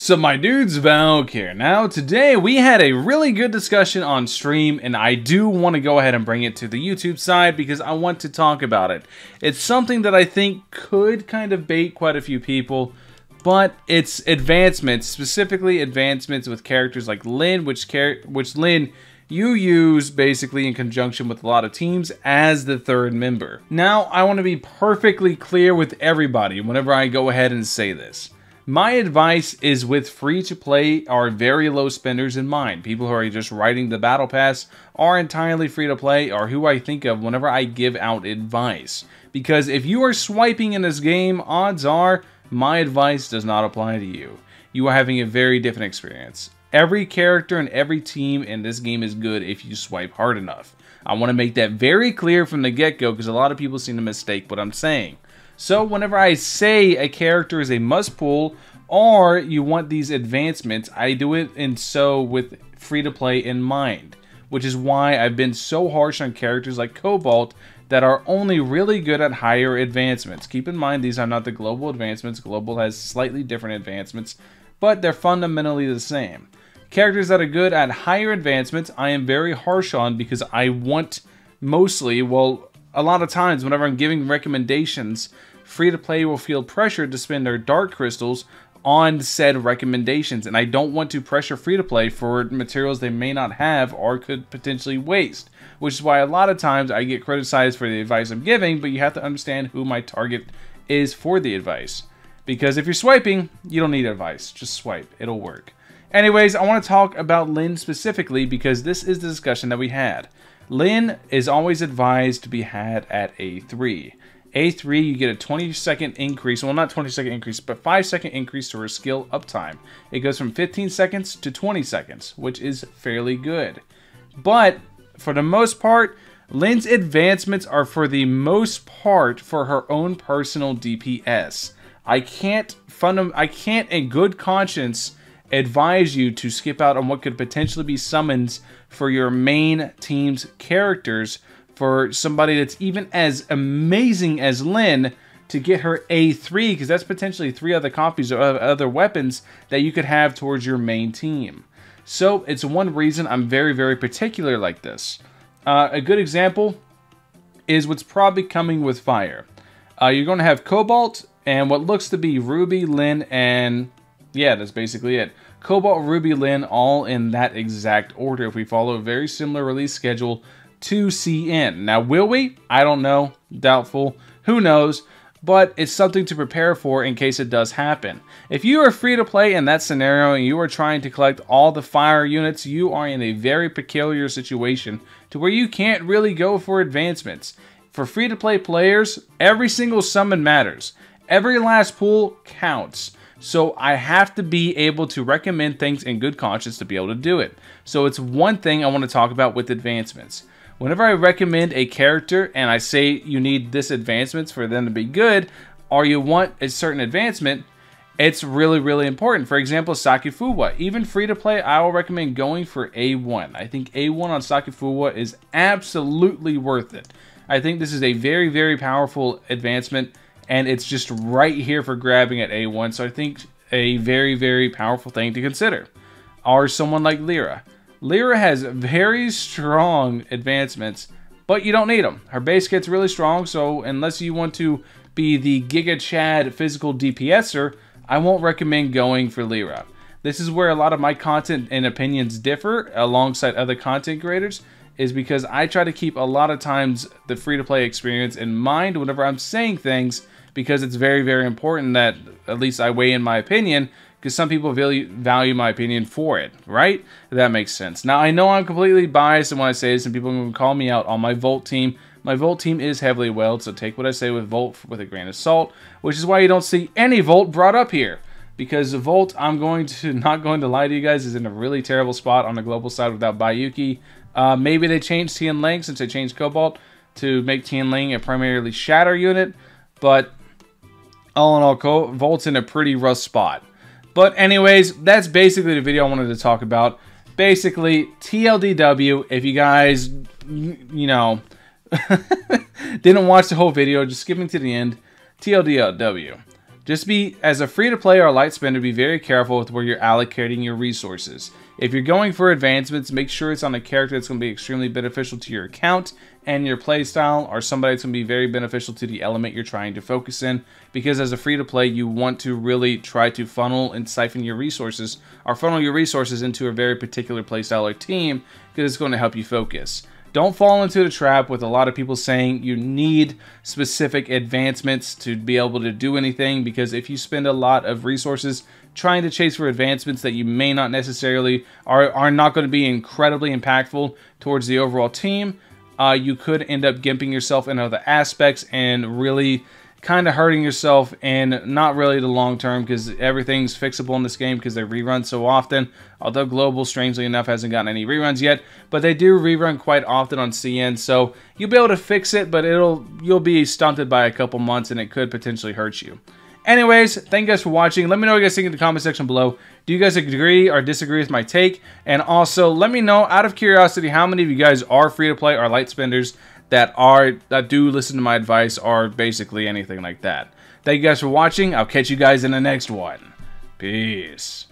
So my dude's Valkyrja. Now today we had a really good discussion on stream, and I do want to go ahead and bring it to the YouTube side because I want to talk about it. It's something that I think could kind of bait quite a few people, but it's advancements, specifically advancements with characters like Lyn, which Lyn you use basically in conjunction with a lot of teams as the third member. Now I want to be perfectly clear with everybody whenever I go ahead and say this. My advice is with free-to-play or very low spenders in mind. People who are just riding the battle pass are entirely free-to-play are who I think of whenever I give out advice. Because if you are swiping in this game, odds are my advice does not apply to you. You are having a very different experience. Every character and every team in this game is good if you swipe hard enough. I want to make that very clear from the get-go because a lot of people seem to mistake what I'm saying. So whenever I say a character is a must pull or you want these advancements, I do it with free-to-play in mind, which is why I've been so harsh on characters like Cobalt that are only really good at higher advancements. Keep in mind these are not the global advancements. Global has slightly different advancements, but they're fundamentally the same. Characters that are good at higher advancements I am very harsh on because I want mostly, well, a lot of times whenever I'm giving recommendations, free-to-play will feel pressured to spend their dark crystals on said recommendations, and I don't want to pressure free-to-play for materials they may not have or could potentially waste, which is why a lot of times I get criticized for the advice I'm giving, but you have to understand who my target is for the advice. Because if you're swiping, you don't need advice. Just swipe. It'll work. Anyways, I want to talk about Lyn specifically because this is the discussion that we had. Lyn is always advised to be had at A3. A3, you get a 20-second increase, well not 20-second increase, but 5-second increase to her skill uptime. It goes from 15 seconds to 20 seconds, which is fairly good. But, for the most part, Lyn's advancements are for the most part for her own personal DPS. I can't in good conscience advise you to skip out on what could potentially be summons for your main team's characters for somebody that's even as amazing as Lyn to get her A3, because that's potentially 3 other copies of other weapons that you could have towards your main team. So it's one reason I'm very, very particular like this. A good example is what's probably coming with Fire. You're going to have Cobalt and what looks to be Ruby, Lyn, and yeah, that's basically it. Cobalt, Ruby, Lyn, all in that exact order if we follow a very similar release schedule to CN. Now, will we? I don't know. Doubtful. Who knows? But it's something to prepare for in case it does happen. If you are free to play in that scenario and you are trying to collect all the fire units, you are in a very peculiar situation to where you can't really go for advancements. For free to play players, every single summon matters. Every last pull counts. So I have to be able to recommend things in good conscience to be able to do it. So it's one thing I want to talk about with advancements. Whenever I recommend a character and I say you need this advancements for them to be good, or you want a certain advancement, it's really, really important. For example, Sakifuwa. Even free to play, I will recommend going for A1. I think A1 on Sakifuwa is absolutely worth it. I think this is a very, very powerful advancement, and it's just right here for grabbing at A1, so I think a very, very powerful thing to consider. Or someone like Lyra. Lyra has very strong advancements, but you don't need them. Her base gets really strong, so unless you want to be the Giga Chad physical DPSer, I won't recommend going for Lyra. This is where a lot of my content and opinions differ alongside other content creators, is because I try to keep a lot of times the free-to-play experience in mind whenever I'm saying things, because it's very, very important that at least I weigh in my opinion, because some people value my opinion for it, right? If that makes sense. Now, I know I'm completely biased when I say this, and people are going to call me out on my Volt team. My Volt team is heavily welled, so take what I say with Volt with a grain of salt, which is why you don't see any Volt brought up here. Because Volt, not going to lie to you guys, is in a really terrible spot on the global side without Bayuki. Maybe they changed Tianling since they changed Cobalt to make Tianling a primarily Shatter unit, but all in all, Volt's in a pretty rough spot. But anyways, that's basically the video I wanted to talk about. Basically, TLDW, if you guys, you know, didn't watch the whole video, just skipping to the end, TLDW. Just be, as a free-to-play or light spender, be very careful with where you're allocating your resources. If you're going for advancements, make sure it's on a character that's going to be extremely beneficial to your account and your playstyle, or somebody that's going to be very beneficial to the element you're trying to focus in. Because as a free-to-play, you want to really try to funnel and siphon your resources, or funnel your resources into a very particular playstyle or team, because it's going to help you focus. Don't fall into the trap with a lot of people saying you need specific advancements to be able to do anything, because if you spend a lot of resources trying to chase for advancements that you may not necessarily are not going to be incredibly impactful towards the overall team, you could end up gimping yourself in other aspects and really kind of hurting yourself, and not really the long term, because everything's fixable in this game because they rerun so often. Although Global, strangely enough, hasn't gotten any reruns yet, but they do rerun quite often on CN, so you'll be able to fix it, but you'll be stunted by a couple months and it could potentially hurt you. Anyways, thank you guys for watching. Let me know what you guys think in the comment section below. Do you guys agree or disagree with my take? And also, let me know, out of curiosity, how many of you guys are free-to-play or light spenders that do listen to my advice, or basically anything like that. Thank you guys for watching. I'll catch you guys in the next one. Peace.